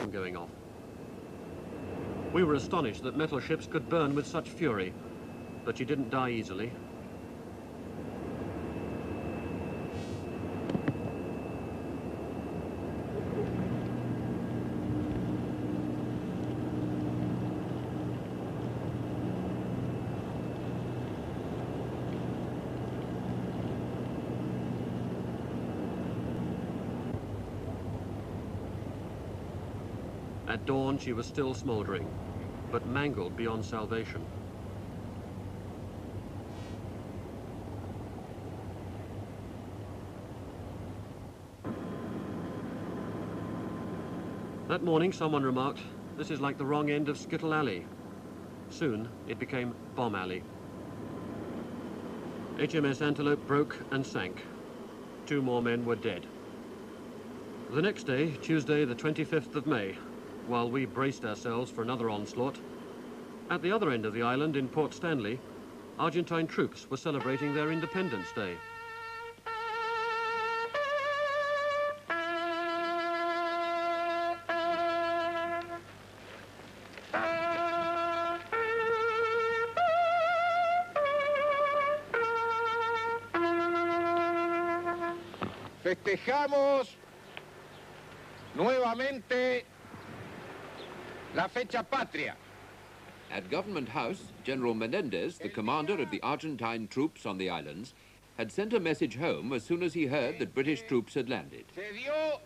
alarm going off. We were astonished that metal ships could burn with such fury, but she didn't die easily. At dawn, she was still smouldering, but mangled beyond salvation. That morning, someone remarked, "This is like the wrong end of Skittle Alley." Soon, it became Bomb Alley. HMS Antelope broke and sank. 2 more men were dead. The next day, Tuesday, the 25th of May, while we braced ourselves for another onslaught, at the other end of the island in Port Stanley, Argentine troops were celebrating their Independence Day. Festejamos nuevamente la fecha patria. At Government House, General Menendez, the commander of the Argentine troops on the islands, had sent a message home as soon as he heard that British troops had landed. Se dio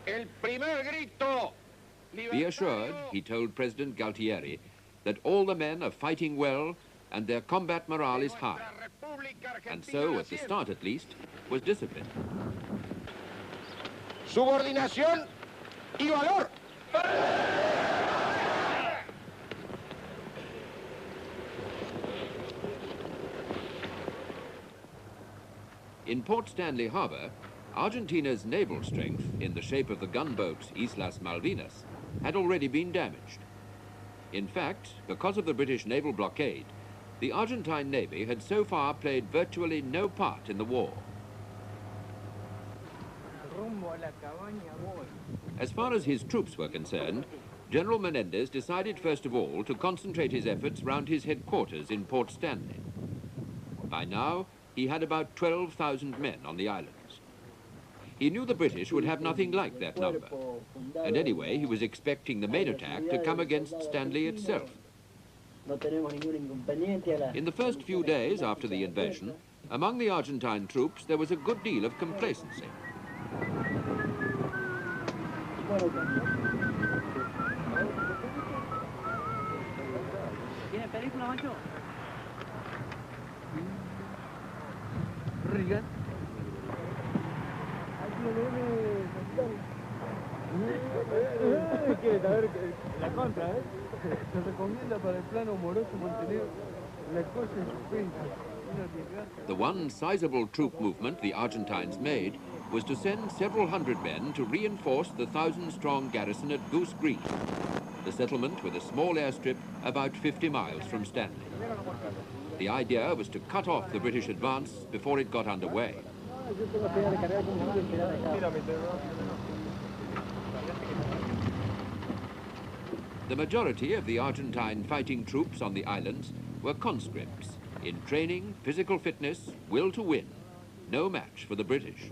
el primer grito. Be assured, he told President Galtieri, that all the men are fighting well and their combat morale is high. And so, at the start at least, was discipline. Subordinación y valor. In Port Stanley Harbour, Argentina's naval strength, in the shape of the gunboats Islas Malvinas, had already been damaged. In fact, because of the British naval blockade, the Argentine Navy had so far played virtually no part in the war. As far as his troops were concerned, General Menendez decided first of all to concentrate his efforts round his headquarters in Port Stanley. By now, he had about 12,000 men on the islands. He knew the British would have nothing like that number. And anyway, he was expecting the main attack to come against Stanley itself. In the first few days after the invasion, among the Argentine troops, there was a good deal of complacency. The one sizable troop movement the Argentines made was to send several hundred men to reinforce the 1,000-strong garrison at Goose Green, the settlement with a small airstrip about 50 miles from Stanley. The idea was to cut off the British advance before it got underway. The majority of the Argentine fighting troops on the islands were conscripts, in training, physical fitness, will to win, no match for the British.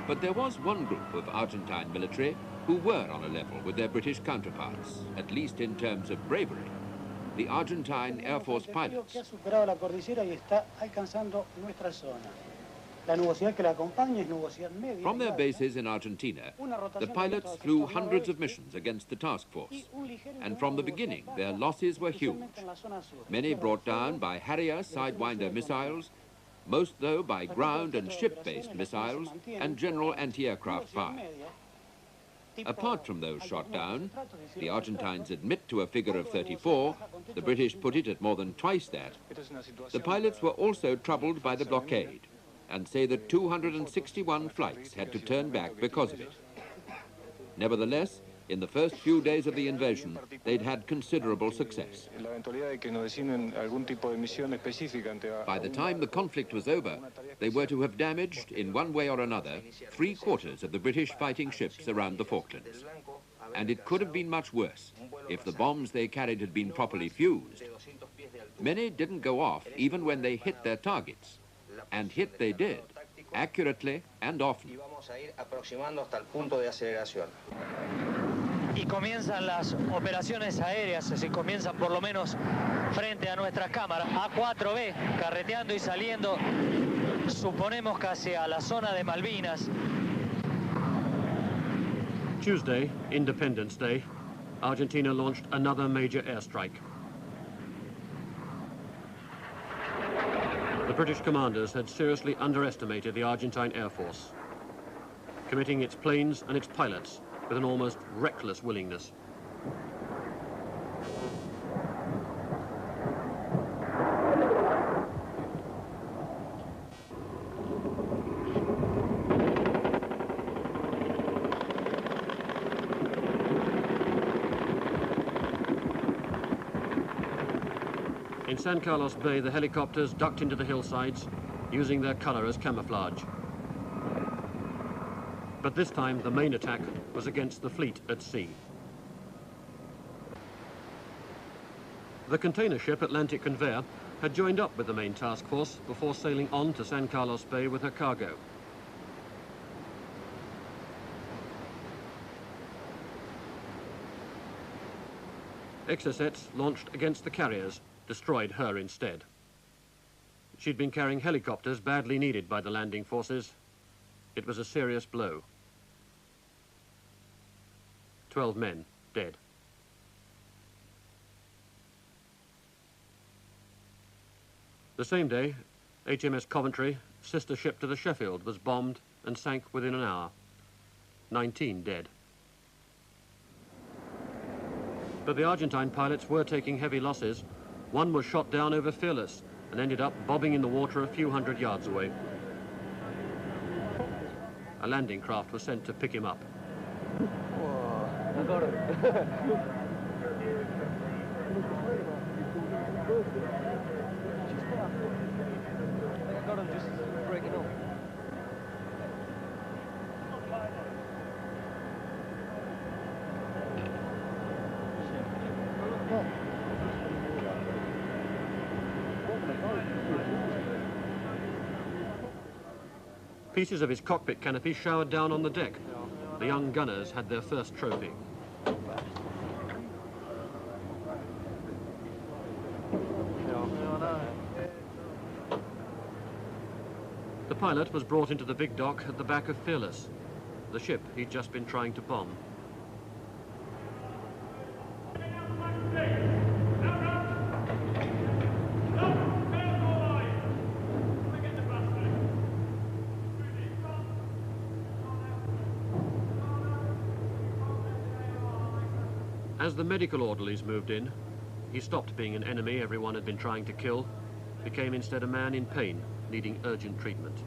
But there was one group of Argentine military who were on a level with their British counterparts, at least in terms of bravery: the Argentine Air Force pilots. From their bases in Argentina, the pilots flew hundreds of missions against the task force, and from the beginning their losses were huge. Many brought down by Harrier Sidewinder missiles, most though by ground and ship-based missiles and general anti-aircraft fire. Apart from those shot down, the Argentines admit to a figure of 34, the British put it at more than twice that, the pilots were also troubled by the blockade and say that 261 flights had to turn back because of it. Nevertheless, In the first few days of the invasion, they'd had considerable success. By the time the conflict was over, they were to have damaged, in one way or another, 3/4 of the British fighting ships around the Falklands. And it could have been much worse if the bombs they carried had been properly fused. Many didn't go off even when they hit their targets, and hit they did, accurately and often. Y comienzan las operaciones aéreas, se comienzan por lo menos frente a nuestras cámaras. A4B, carreteando y saliendo, suponemos que hacia la zona de Malvinas. Tuesday, Independence Day, Argentina launched another major airstrike. The British commanders had seriously underestimated the Argentine Air Force, committing its planes and its pilots with an almost reckless willingness. In San Carlos Bay, the helicopters ducked into the hillsides, using their color as camouflage. But this time, the main attack was against the fleet at sea. The container ship Atlantic Conveyor had joined up with the main task force before sailing on to San Carlos Bay with her cargo. Exocets launched against the carriers, destroyed her instead. She'd been carrying helicopters badly needed by the landing forces. It was a serious blow. 12 men dead. The same day, HMS Coventry, sister ship to the Sheffield, was bombed and sank within an hour. 19 dead. But the Argentine pilots were taking heavy losses. One was shot down over Fearless and ended up bobbing in the water a few hundred yards away. A landing craft was sent to pick him up. I got him. I got him just breaking up. Pieces of his cockpit canopy showered down on the deck. The young gunners had their first trophy. The pilot was brought into the big dock at the back of Fearless, the ship he'd just been trying to bomb. As the medical orderlies moved in, he stopped being an enemy everyone had been trying to kill, became instead a man in pain, needing urgent treatment.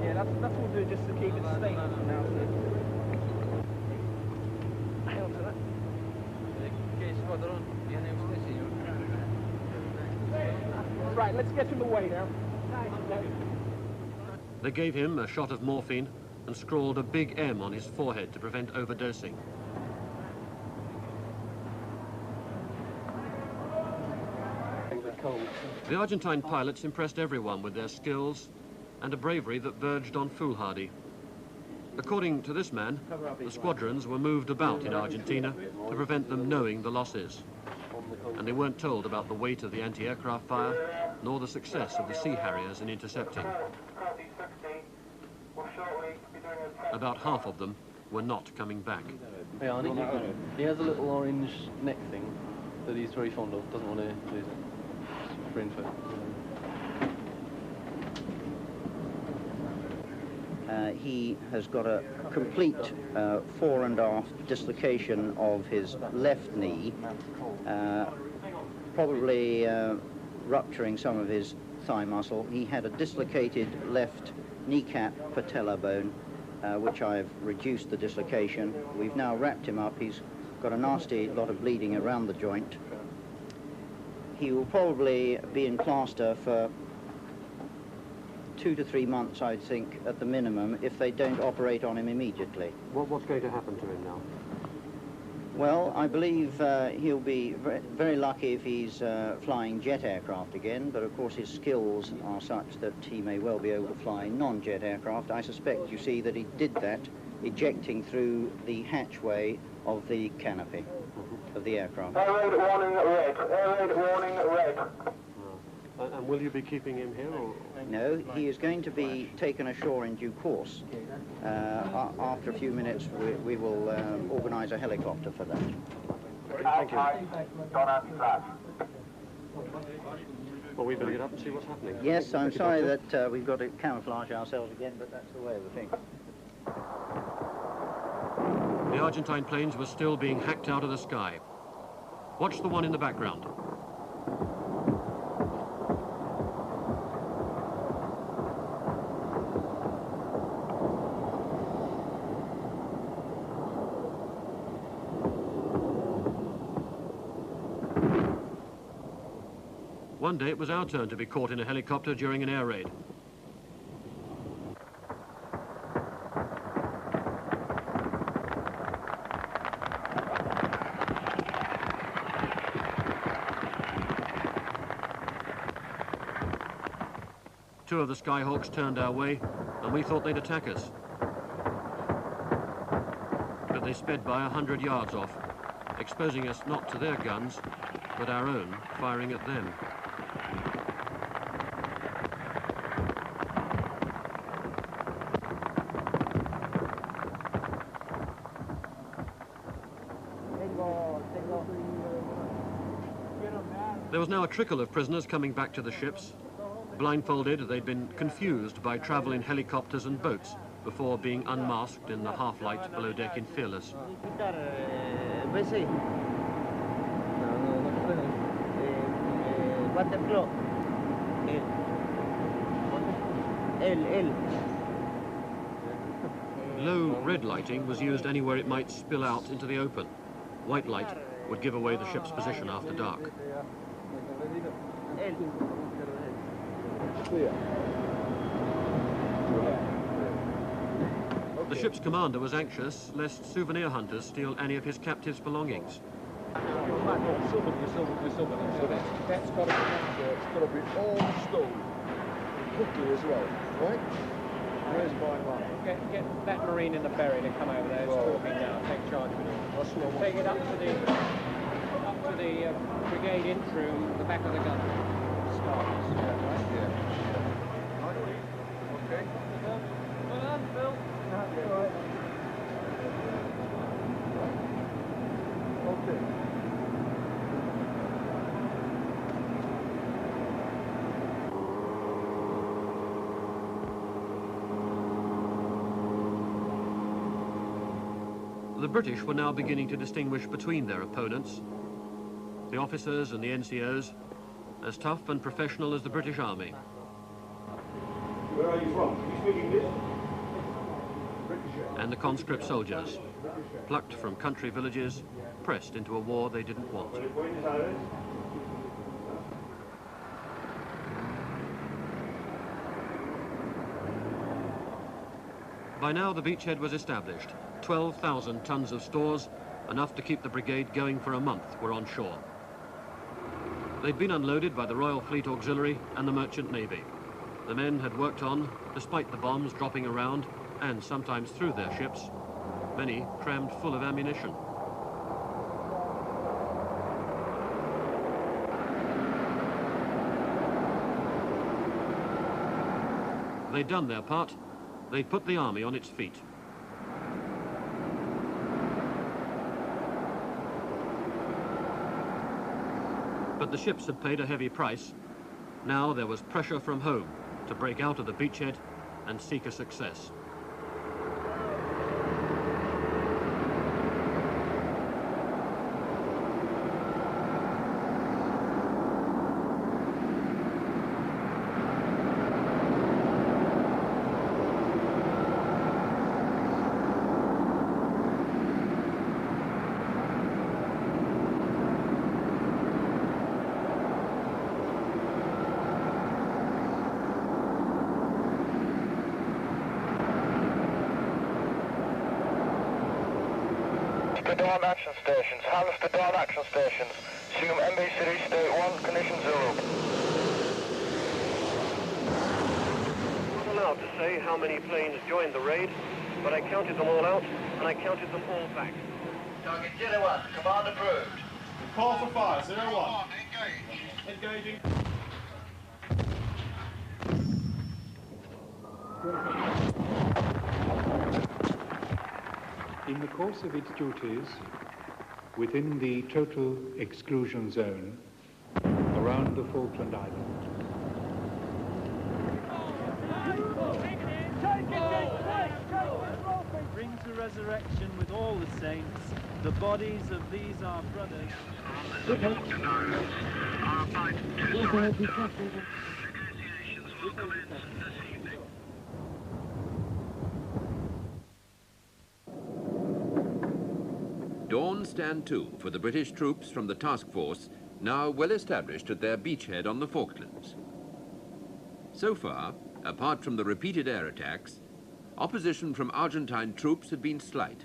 Yeah, that's what we'll do just to keep it stable from now. Right, let's get him away now. They gave him a shot of morphine and scrawled a big M on his forehead to prevent overdosing. The Argentine pilots impressed everyone with their skills and a bravery that verged on foolhardy. According to this man, the squadrons were moved about in Argentina to prevent them knowing the losses. And they weren't told about the weight of the anti-aircraft fire, nor the success of the Sea Harriers in intercepting. About half of them were not coming back. Hey Arnie, he has a little orange neck thing that he's very fond of, doesn't want to lose it. For info. He has got a complete fore and aft dislocation of his left knee, probably rupturing some of his thigh muscle. He had a dislocated left kneecap patella bone, which I've reduced the dislocation. We've now wrapped him up. He's got a nasty lot of bleeding around the joint. He will probably be in plaster for 2 to 3 months, I think, at the minimum, if they don't operate on him immediately. What's going to happen to him now? Well, I believe he'll be very lucky if he's flying jet aircraft again, but of course his skills are such that he may well be able to fly non-jet aircraft. I suspect, you see, that he did that ejecting through the hatchway of the canopy of the aircraft. Air raid warning red. Air raid warning red. And will you be keeping him here? Or? No, he is going to be taken ashore in due course. After a few minutes, we will organise a helicopter for that. Thank you. Gone anti-flash. Well, we better get up and see what's happening. Yes, I'm sorry that we've got to camouflage ourselves again, but that's the way of the thing. The Argentine planes were still being hacked out of the sky. Watch the one in the background. One day it was our turn to be caught in a helicopter during an air raid. Two of the Skyhawks turned our way, and we thought they'd attack us. But they sped by 100 yards off, exposing us not to their guns, but our own, firing at them. There was now a trickle of prisoners coming back to the ships. Blindfolded, they'd been confused by travel in helicopters and boats before being unmasked in the half-light below deck in Fearless. Low red lighting was used anywhere it might spill out into the open. White light would give away the ship's position after dark. The ship's commander was anxious lest souvenir hunters steal any of his captives' belongings. That's got to be all stone. Cookie as well, right? Where's my one? Get that Marine in the ferry to come over there. It's talking now. Take charge of it. Take it up to the brigade interim, the back of the gun. Starts. Yeah. Okay. Well done, Phil. All right. Okay. The British were now beginning to distinguish between their opponents, the officers and the NCOs, as tough and professional as the British Army. Where are you from? You speak English? And the conscript soldiers, plucked from country villages, pressed into a war they didn't want. By now the beachhead was established. 12,000 tons of stores, enough to keep the brigade going for a month, were on shore. They'd been unloaded by the Royal Fleet Auxiliary and the Merchant Navy. The men had worked on, despite the bombs dropping around, and sometimes through their ships, many crammed full of ammunition. They'd done their part. They'd put the army on its feet. But the ships had paid a heavy price. Now there was pressure from home to break out of the beachhead and seek a success. Dawn action stations. Harvest the dawn action stations. Assume MB City State 1, condition 0. I'm not allowed to say how many planes joined the raid, but I counted them all out, and I counted them all back. Target 01, command approved. Call for fire, 01. Engaging. In the course of its duties within the total exclusion zone around the Falkland Islands, bring to resurrection with all the saints the bodies of these our brothers. Falkland Islands are applied to negotiations will commence this evening. Dawn stand to for the British troops from the task force, now well established at their beachhead on the Falklands. So far, apart from the repeated air attacks, opposition from Argentine troops had been slight.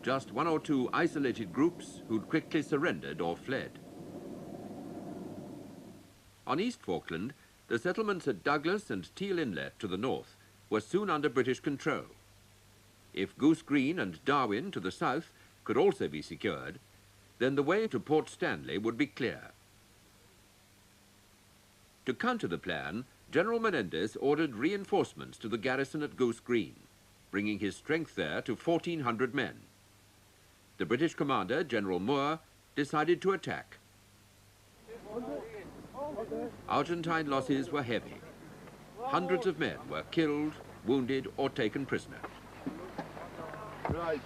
Just one or two isolated groups who'd quickly surrendered or fled. On East Falkland, the settlements at Douglas and Teal Inlet to the north were soon under British control. If Goose Green and Darwin to the south could also be secured, then the way to Port Stanley would be clear. To counter the plan, General Menendez ordered reinforcements to the garrison at Goose Green, bringing his strength there to 1,400 men. The British commander, General Moore, decided to attack. Argentine losses were heavy. Hundreds of men were killed, wounded, or taken prisoner. Right.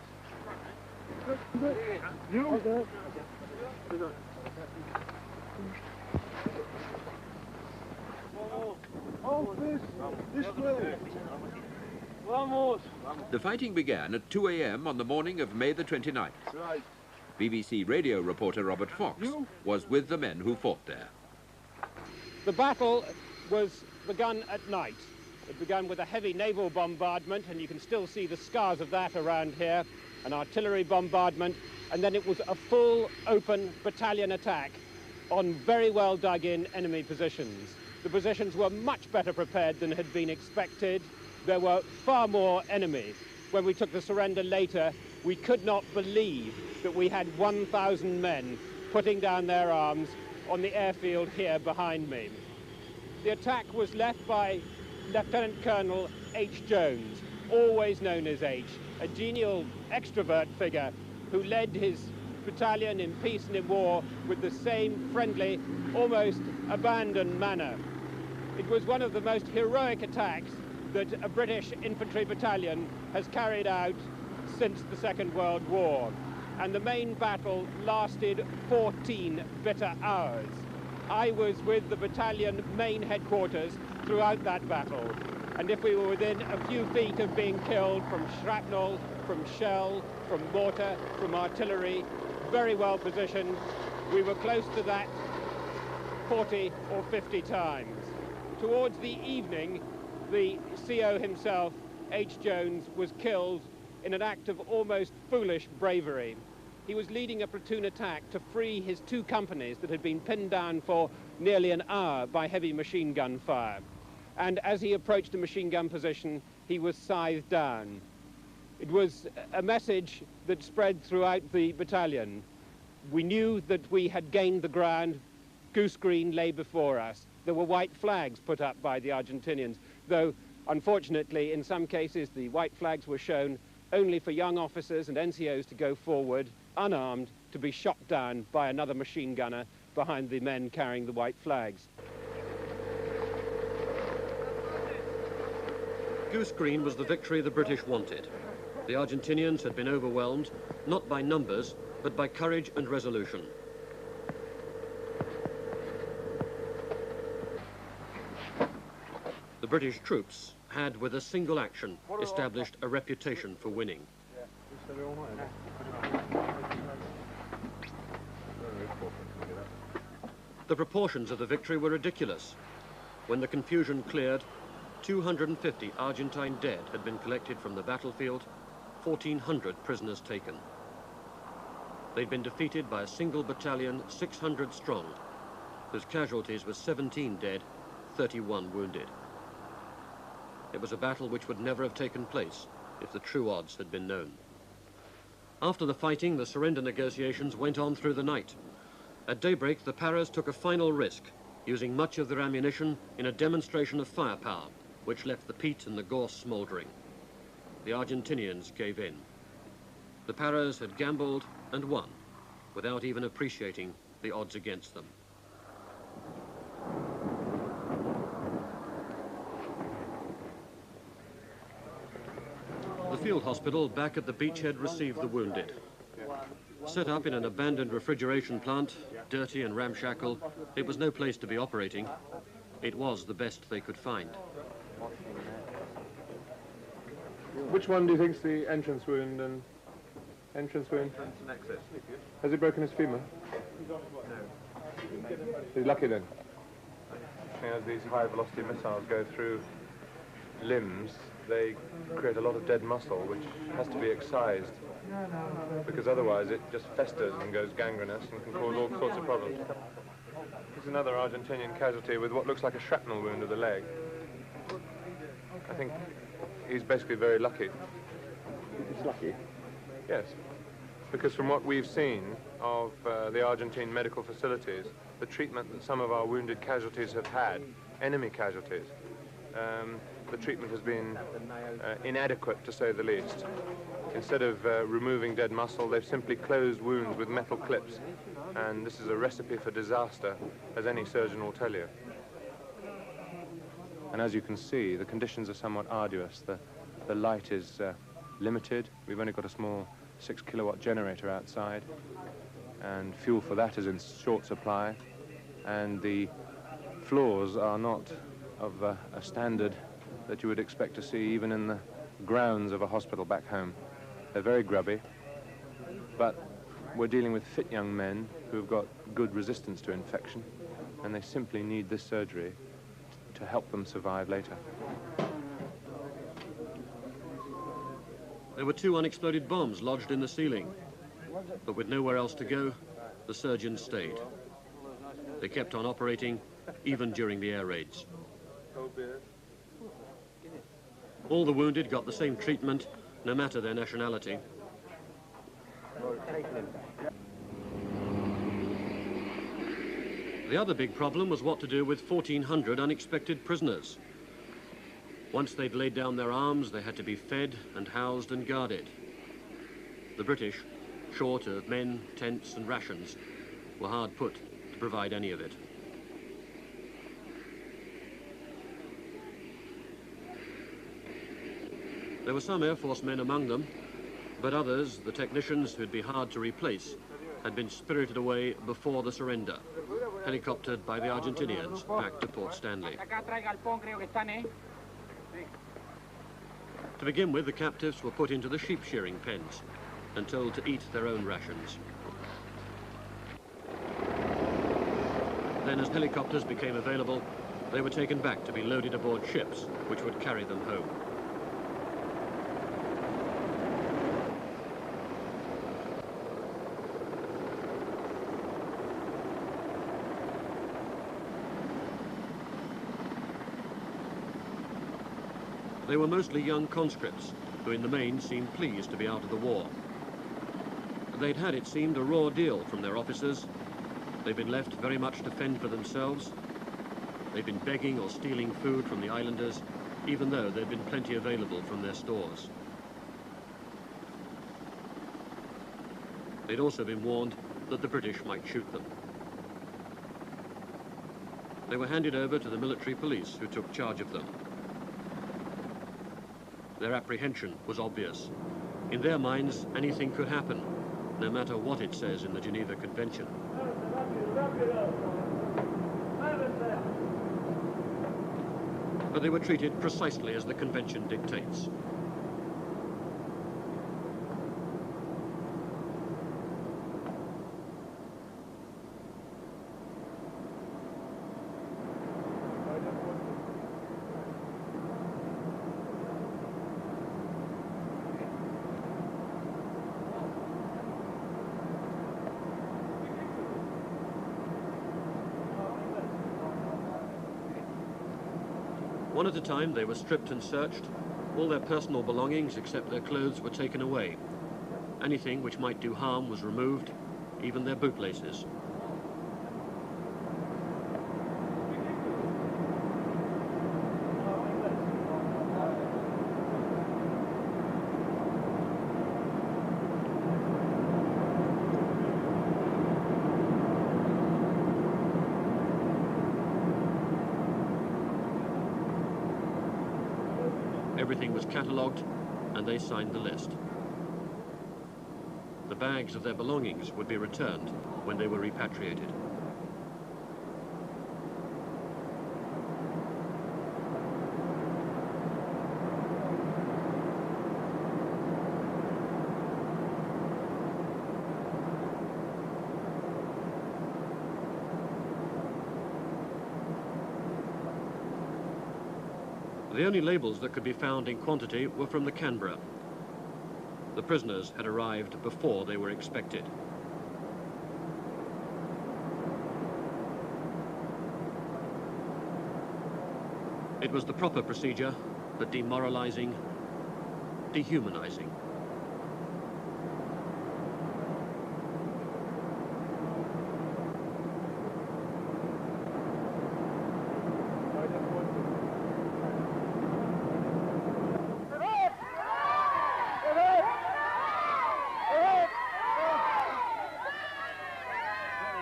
This way. The fighting began at 2 a.m. on the morning of May the 29th. Right. BBC radio reporter Robert Fox was with the men who fought there. The battle was begun at night. It began with a heavy naval bombardment, and you can still see the scars of that around here, an artillery bombardment, and then it was a full open battalion attack on very well dug in enemy positions. The positions were much better prepared than had been expected. There were far more enemies. When we took the surrender later, we could not believe that we had 1,000 men putting down their arms on the airfield here behind me. The attack was led by Lieutenant Colonel H. Jones, always known as H, a genial extrovert figure who led his battalion in peace and in war with the same friendly, almost abandoned manner. It was one of the most heroic attacks that a British infantry battalion has carried out since the Second World War. And the main battle lasted 14 bitter hours. I was with the battalion main headquarters throughout that battle. And if we were within a few feet of being killed from shrapnel, from shell, from mortar, from artillery, very well positioned, we were close to that 40 or 50 times. Towards the evening, the CO himself, H. Jones, was killed in an act of almost foolish bravery. he was leading a platoon attack to free his 2 companies that had been pinned down for nearly an hour by heavy machine gun fire. And as he approached a machine gun position, he was scythed down. It was a message that spread throughout the battalion. We knew that we had gained the ground. Goose green lay before us. There were white flags put up by the Argentinians, though unfortunately in some cases the white flags were shown only for young officers and NCOs to go forward, unarmed, to be shot down by another machine gunner behind the men carrying the white flags. Goose Green was the victory the British wanted. The Argentinians had been overwhelmed, not by numbers, but by courage and resolution. The British troops had, with a single action, established a reputation for winning. The proportions of the victory were ridiculous. When the confusion cleared, 250 Argentine dead had been collected from the battlefield, 1,400 prisoners taken. They'd been defeated by a single battalion, 600 strong, whose casualties were 17 dead, 31 wounded. It was a battle which would never have taken place if the true odds had been known. After the fighting, the surrender negotiations went on through the night. At daybreak, the Paras took a final risk, using much of their ammunition in a demonstration of firepower, which left the peat and the gorse smouldering. The Argentinians gave in. The Paras had gambled and won, without even appreciating the odds against them. The field hospital back at the beachhead received the wounded. Set up in an abandoned refrigeration plant, dirty and ramshackle, it was no place to be operating. It was the best they could find. Which one do you think's the entrance wound and entrance wound? Entrance and exit. Has he broken his femur? No. He's lucky then. As these high-velocity missiles go through limbs, they create a lot of dead muscle, which has to be excised, because otherwise it just festers and goes gangrenous and can cause all sorts of problems. Here's another Argentinian casualty with what looks like a shrapnel wound of the leg. I think he's basically very lucky. He's lucky? Yes, because from what we've seen of the Argentine medical facilities, the treatment that some of our wounded casualties have had, enemy casualties, the treatment has been inadequate, to say the least. Instead of removing dead muscle, they've simply closed wounds with metal clips, and this is a recipe for disaster, as any surgeon will tell you. And as you can see, the conditions are somewhat arduous. The light is limited. We've only got a small 6-kilowatt generator outside, and fuel for that is in short supply, and the floors are not of a standard that you would expect to see even in the grounds of a hospital back home. They're very grubby, but we're dealing with fit young men who've got good resistance to infection, and they simply need this surgery to help them survive later. There were 2 unexploded bombs lodged in the ceiling, but with nowhere else to go, the surgeons stayed. They kept on operating, even during the air raids. All the wounded got the same treatment, no matter their nationality. The other big problem was what to do with 1,400 unexpected prisoners. Once they'd laid down their arms, they had to be fed and housed and guarded. The British, short of men, tents and rations, were hard put to provide any of it. There were some Air Force men among them, but others, the technicians who'd be hard to replace, had been spirited away before the surrender, helicoptered by the Argentinians back to Port Stanley. To begin with, the captives were put into the sheep shearing pens and told to eat their own rations. Then, as helicopters became available, they were taken back to be loaded aboard ships, which would carry them home. They were mostly young conscripts, who in the main seemed pleased to be out of the war. They'd had, it seemed, a raw deal from their officers. They'd been left very much to fend for themselves. They'd been begging or stealing food from the islanders, even though there'd been plenty available from their stores. They'd also been warned that the British might shoot them. They were handed over to the military police, who took charge of them. Their apprehension was obvious. In their minds, anything could happen, no matter what it says in the Geneva Convention. But they were treated precisely as the Convention dictates. One at a time, they were stripped and searched. All their personal belongings, except their clothes, were taken away. Anything which might do harm was removed, even their bootlaces. Everything was catalogued, and they signed the list. The bags of their belongings would be returned when they were repatriated. The only labels that could be found in quantity were from the Canberra. The prisoners had arrived before they were expected. It was the proper procedure, but demoralizing, dehumanizing.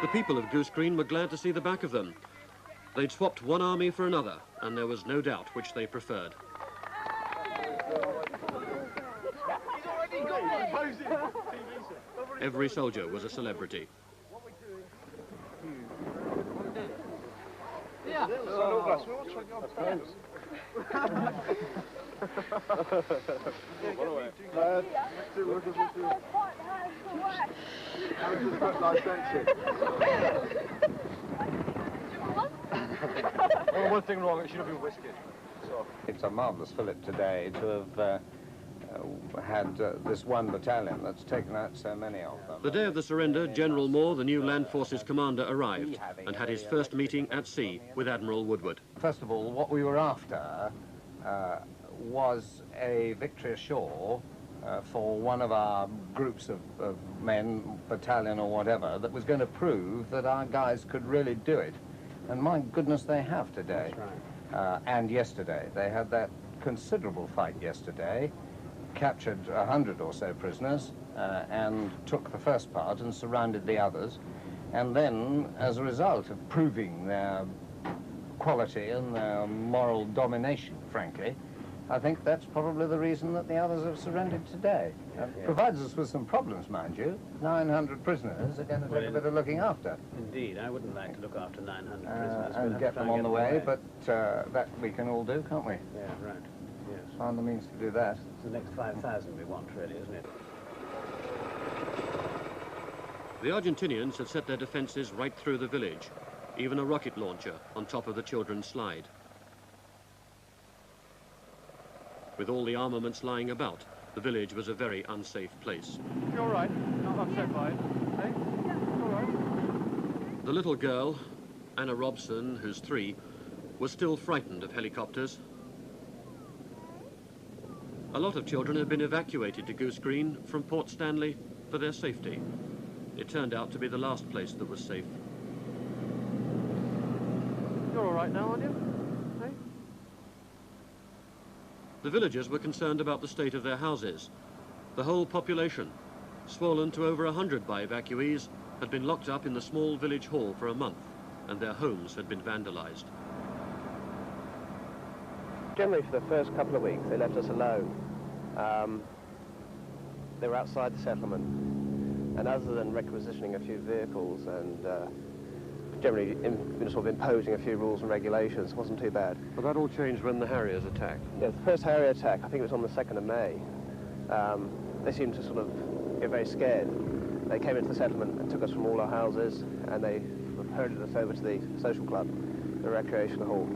The people of Goose Green were glad to see the back of them. They'd swapped one army for another, and there was no doubt which they preferred. Every soldier was a celebrity. Well, one thing wrong, it should have been whiskered. So. It's a marvellous fillip today to have had this one battalion that's taken out so many of them. The day of the surrender, General Moore, the new Land Forces commander, arrived and had his first meeting at sea with Admiral Woodward. First of all, what we were after was a victory ashore for one of our groups of men, battalion or whatever, that was going to prove that our guys could really do it. And my goodness, they have today. That's right. And yesterday. They had that considerable fight yesterday, captured 100 or so prisoners, and took the first part and surrounded the others. And then, as a result of proving their quality and their moral domination, frankly, I think that's probably the reason that the others have surrendered today. Provides us with some problems, mind you. 900 prisoners are going to take a bit of looking after. Indeed, I wouldn't like to look after 900 prisoners. And get them on the way, but that we can all do, can't we? Yeah, right. Yes. Find the means to do that. It's the next 5,000 we want, really, isn't it? The Argentinians had set their defences right through the village, even a rocket launcher on top of the children's slide. With all the armaments lying about, the village was a very unsafe place. You're all right, not upset by it, eh? You're all right. The little girl, Anna Robson, who's 3, was still frightened of helicopters. A lot of children had been evacuated to Goose Green from Port Stanley for their safety. It turned out to be the last place that was safe. You're all right now, aren't you? Hey? The villagers were concerned about the state of their houses. The whole population, swollen to over 100 by evacuees, had been locked up in the small village hall for a month, and their homes had been vandalized. Generally, for the first couple of weeks, they left us alone. They were outside the settlement, and other than requisitioning a few vehicles and generally sort of imposing a few rules and regulations, it wasn't too bad. But that all changed when the Harriers attacked. Yeah, the first Harrier attack, I think it was on the 2nd of May. They seemed to sort of get very scared. They came into the settlement and took us from all our houses, and they herded us over to the social club, the recreation hall.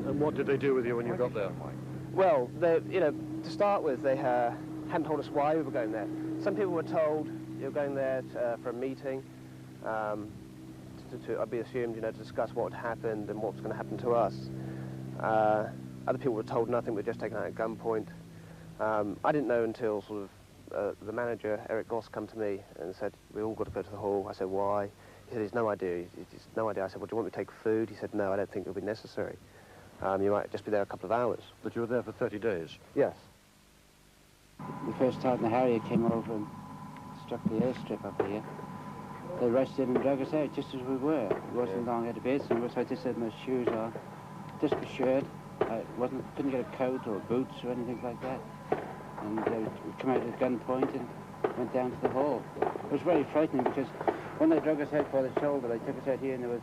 And what did they do with you when you got there? Well, to start with, they hadn't told us why we were going there. Some people were told you're going there for a meeting, I'd be assumed, to discuss what had happened and what was going to happen to us. Other people were told nothing, we were just taken out at gunpoint. I didn't know until sort of the manager, Eric Goss, come to me and said, we all got to go to the hall. I said, why? He said, he's no idea. He's no idea. I said, well, do you want me to take food? He said, no, I don't think it'll be necessary. You might just be there a couple of hours. But you were there for 30 days? Yes. The first time the Harrier came over and struck the airstrip up here, they rushed in and dragged us out just as we were. It wasn't long out of bed, so I just had my shoes on, just a shirt. I couldn't get a coat or boots or anything like that. And we come out at gunpoint and went down to the hall. It was very frightening because when they drug us out by the shoulder, they took us out here and there was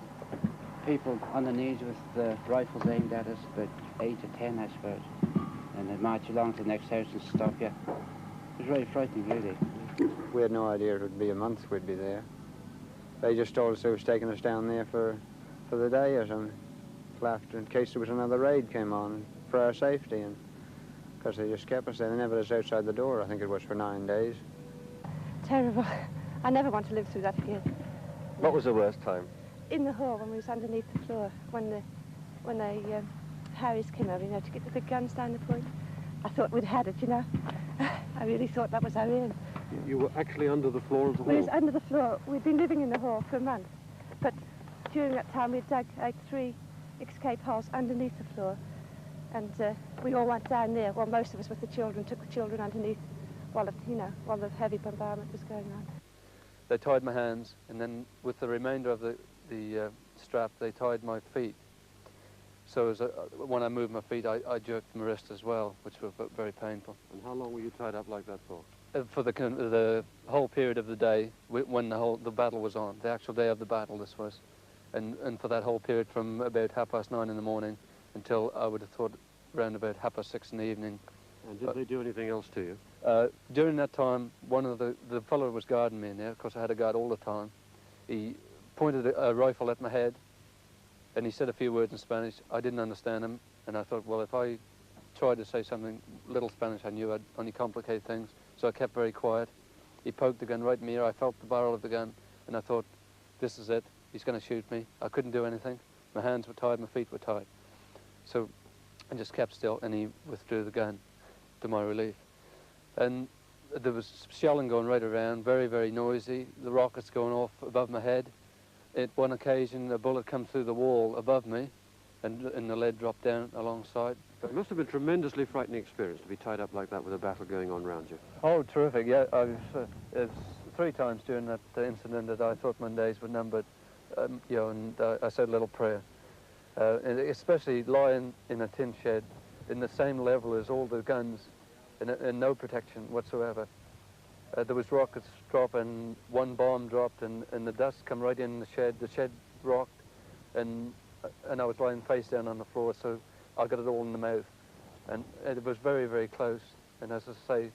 people on their knees with the rifles aimed at us, about 8 or 10, I suppose. And they'd march you along to the next house and stop you. It was very frightening, really. We had no idea it would be a month we'd be there. They just told us they was taking us down there for the day or something, after, in case there was another raid came on, for our safety, and because they just kept us there. They never let us outside the door. I think it was for 9 days. Terrible. I never want to live through that again. What was the worst time? In the hall, when we was underneath the floor, when the Harriers came over, to get the big guns down the point. I thought we'd had it, I really thought that was our end. You were actually under the floor of the hall? We was under the floor. We'd been living in the hall for a month. But during that time, we'd dug like 3 escape holes underneath the floor. And we all went down there. Well, most of us with the children took the children underneath while the heavy bombardment was going on. They tied my hands, and then with the remainder of the strap, they tied my feet. So when I moved my feet, I jerked my wrist as well, which was very painful. And how long were you tied up like that for? For the whole period of the day, when the battle was on, the actual day of the battle this was. And for that whole period from about 9:30 in the morning until I would have thought around about 6:30 in the evening. And did they do anything else to you? During that time, one of the fellow who was guarding me in there, of course I had a guard all the time, he pointed a rifle at my head and he said a few words in Spanish. I didn't understand him, and I thought, well, if I tried to say something little Spanish I knew, I'd only complicate things, so I kept very quiet. He poked the gun right in my ear. I felt the barrel of the gun, and I thought, this is it. He's going to shoot me. I couldn't do anything. My hands were tied, my feet were tied. So I just kept still, and he withdrew the gun to my relief. And there was shelling going right around, very, very noisy. The rockets going off above my head. At one occasion, a bullet come through the wall above me, and the lead dropped down alongside. It must have been a tremendously frightening experience to be tied up like that with a battle going on around you. Oh, terrific, yeah. It was 3 times during that incident that I thought my days were numbered, and I said a little prayer. And especially lying in a tin shed in the same level as all the guns and no protection whatsoever. There was rockets drop and one bomb dropped and the dust come right in the shed rocked, and I was lying face down on the floor, so I got it all in the mouth. And it was very, very close, and as I say,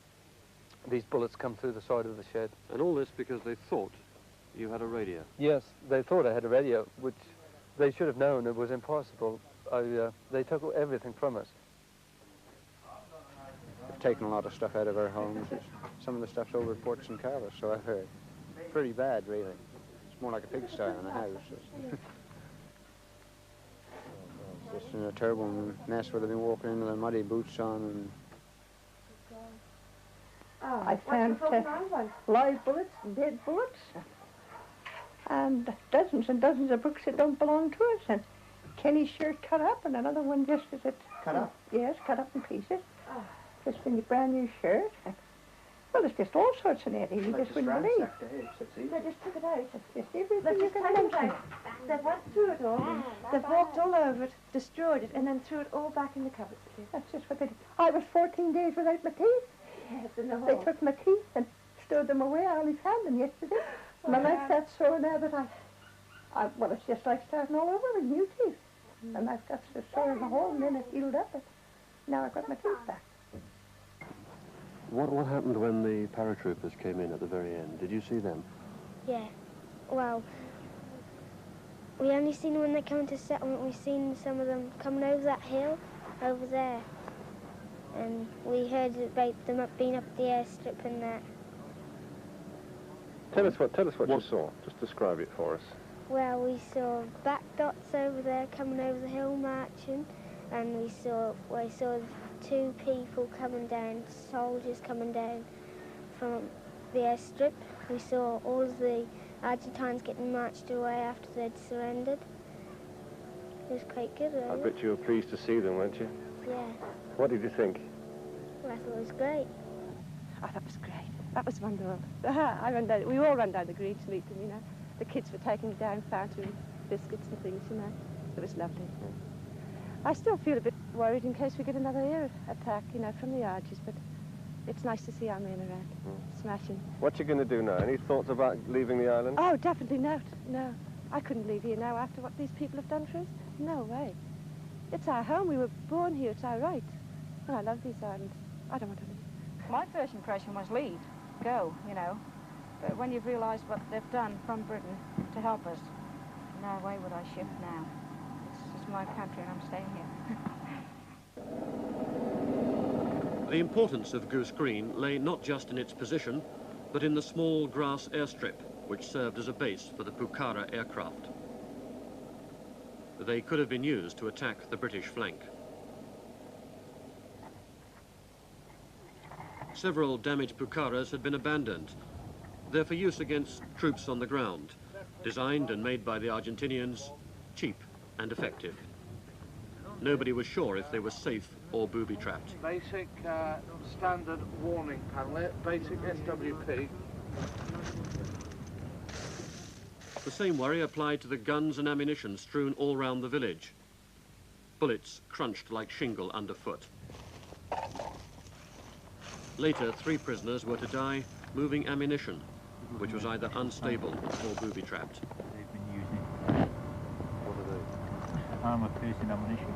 these bullets come through the side of the shed. And all this because they thought you had a radio? Yes, they thought I had a radio, which they should have known it was impossible. They took everything from us. They've taken a lot of stuff out of our homes. Some of the stuff's over at Ports and Carlos, so I've heard. Pretty bad, really. It's more like a pigsty in a house. Just in a terrible mess where they've been walking in with their muddy boots on and Oh, I found live bullets and dead bullets, and dozens and dozens of books that don't belong to us, and Kenny's shirt cut up, and another one just as it... Cut up? Yes, cut up in pieces. Oh. Just in your brand new shirt. Well, there's just all sorts in there. You just wouldn't believe. They just took it out. It's just everything you can mention. They've went through it all. They've walked all over it, destroyed it, and then threw it all back in the cupboards again. That's just what they did. I was 14 days without my teeth. Yes, in the hall. They took my teeth and stowed them away. I only found them yesterday. My mouth's that sore now that well, it's just like starting all over with new teeth. My mouth got so sore in the hole, and then it healed up. And now I've got my teeth back. What happened when the paratroopers came in at the very end? Did you see them? Yeah. Well, we only seen them when they come into settlement. We've seen some of them coming over that hill over there. And we heard about them being up the airstrip and that. Tell us what you saw. Just describe it for us. Well, we saw black dots over there coming over the hill marching, and we saw two people coming down, soldiers coming down from the airstrip. We saw all of the Argentines getting marched away after they'd surrendered. It was quite good, really. I bet you were pleased to see them, weren't you? Yeah. What did you think? Well, I thought it was great. Oh, that was great. That was wonderful. We all ran down the green to meet them, you know. The kids were taking down fountain biscuits and things, you know. It was lovely. I still feel a bit worried in case we get another air attack, you know, from the Argies, but it's nice to see our men around, smashing. What you going to do now? Any thoughts about leaving the island? Oh, definitely not. No. I couldn't leave here now after what these people have done for us. No way. It's our home. We were born here. It's our right. And I love these islands. I don't want to leave. My first impression was leave, go, you know. But when you've realised what they've done from Britain to help us, no way would I shift now. It's my country and I'm staying here. The importance of Goose Green lay not just in its position, but in the small grass airstrip, which served as a base for the Pucara aircraft. They could have been used to attack the British flank. Several damaged Pucaras had been abandoned. They're for use against troops on the ground, designed and made by the Argentinians, cheap and effective. Nobody was sure if they were safe or booby-trapped. Basic standard warning panel, basic SWP. The same worry applied to the guns and ammunition strewn all round the village. Bullets crunched like shingle underfoot. Later, 3 prisoners were to die moving ammunition, which was either unstable or booby-trapped. They've been using armour-piercing ammunition,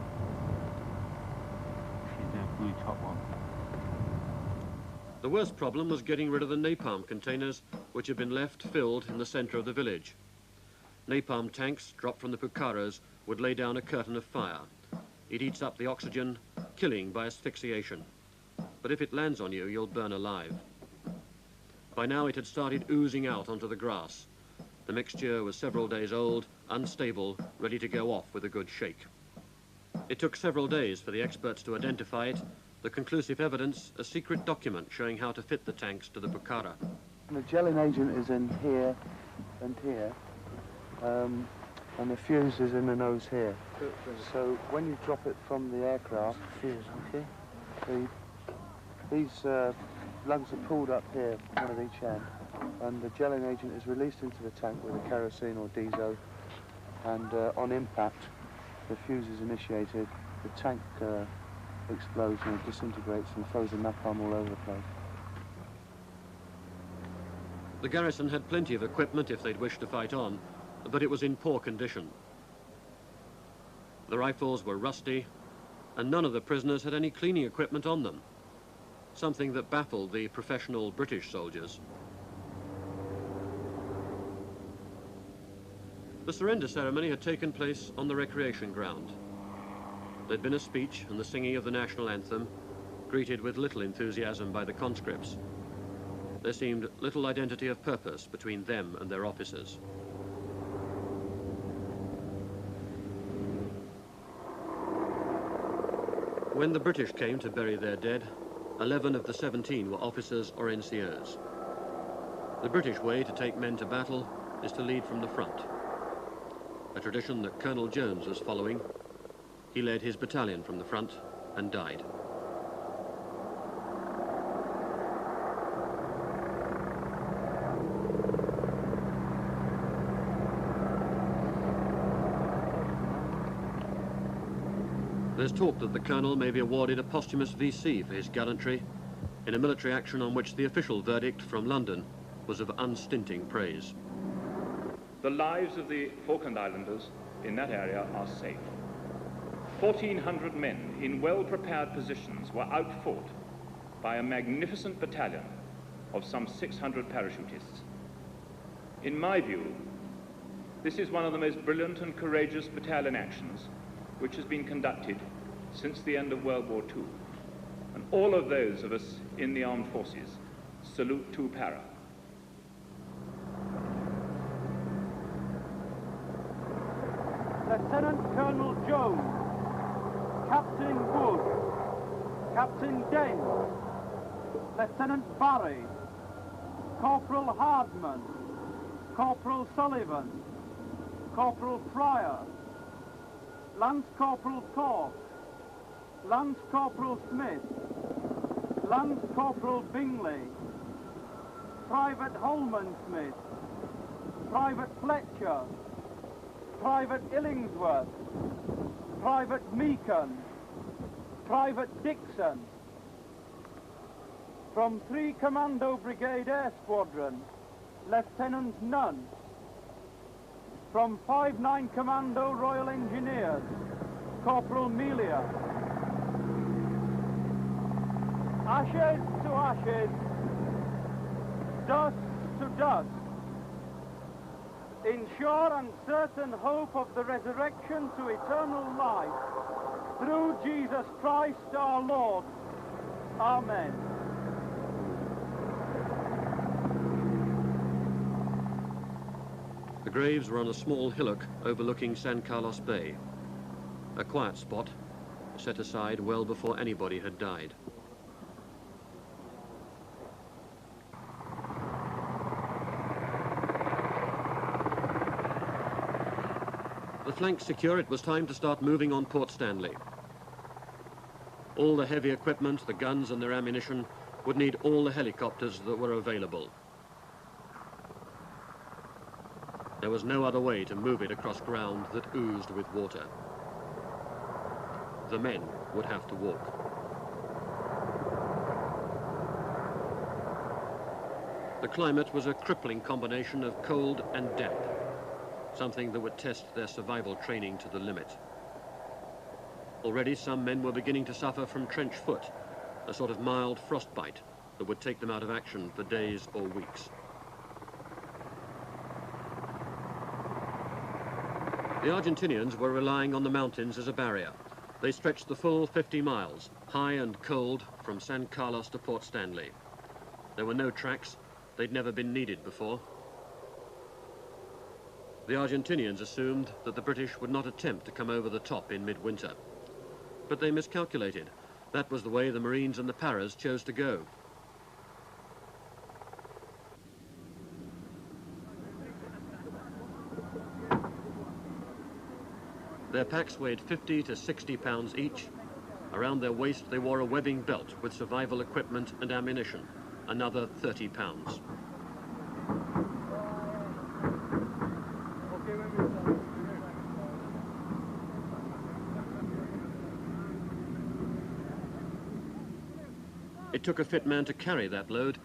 which is a blue top one. The worst problem was getting rid of the napalm containers, which had been left filled in the centre of the village. Napalm tanks dropped from the Pucaras would lay down a curtain of fire. It eats up the oxygen, killing by asphyxiation. But if it lands on you, you'll burn alive. By now it had started oozing out onto the grass. The mixture was several days old, unstable, ready to go off with a good shake. It took several days for the experts to identify it, the conclusive evidence, a secret document showing how to fit the tanks to the Pucara. The gelling agent is in here and here, and the fuse is in the nose here. So when you drop it from the aircraft, these lugs are pulled up here, one at each end, and the gelling agent is released into the tank with a kerosene or diesel, and on impact, the fuse is initiated, the tank explodes and it disintegrates and throws the napalm all over the place. The garrison had plenty of equipment if they'd wished to fight on, but it was in poor condition. The rifles were rusty, and none of the prisoners had any cleaning equipment on them, something that baffled the professional British soldiers. The surrender ceremony had taken place on the recreation ground. There'd been a speech and the singing of the national anthem, greeted with little enthusiasm by the conscripts. There seemed little identity of purpose between them and their officers. When the British came to bury their dead, 11 of the 17 were officers or NCOs. The British way to take men to battle is to lead from the front, a tradition that Colonel Jones was following. He led his battalion from the front and died. There's talk that the colonel may be awarded a posthumous VC for his gallantry in a military action on which the official verdict from London was of unstinting praise. The lives of the Falkland Islanders in that area are safe. 1,400 men in well-prepared positions were outfought by a magnificent battalion of some 600 parachutists. In my view, this is one of the most brilliant and courageous battalion actions which has been conducted since the end of World War II. And all of those of us in the armed forces salute to para. Lieutenant Colonel Jones, Captain Wood, Captain Dent, Lieutenant Barry, Corporal Hardman, Corporal Sullivan, Corporal Pryor, Lance Corporal Cork, Lance Corporal Smith, Lance Corporal Bingley, Private Holman Smith, Private Fletcher, Private Illingsworth, Private Meakin, Private Dixon. From 3 Commando Brigade Air Squadron, Lieutenant Nunn. From 5-9 Commando Royal Engineers, Corporal Melia. Ashes to ashes, dust to dust. In sure and certain hope of the resurrection to eternal life, through Jesus Christ our Lord. Amen. The graves were on a small hillock overlooking San Carlos Bay, a quiet spot set aside well before anybody had died. The flanks secure, it was time to start moving on Port Stanley. All the heavy equipment, the guns and their ammunition, would need all the helicopters that were available. There was no other way to move it across ground that oozed with water. The men would have to walk. The climate was a crippling combination of cold and damp, something that would test their survival training to the limit. Already some men were beginning to suffer from trench foot, a sort of mild frostbite that would take them out of action for days or weeks. The Argentinians were relying on the mountains as a barrier. They stretched the full 50 miles, high and cold, from San Carlos to Port Stanley. There were no tracks. They'd never been needed before. The Argentinians assumed that the British would not attempt to come over the top in midwinter. But they miscalculated. That was the way the Marines and the Paras chose to go. Their packs weighed 50 to 60 pounds each. Around their waist they wore a webbing belt with survival equipment and ammunition, another 30 pounds. It took a fit man to carry that load,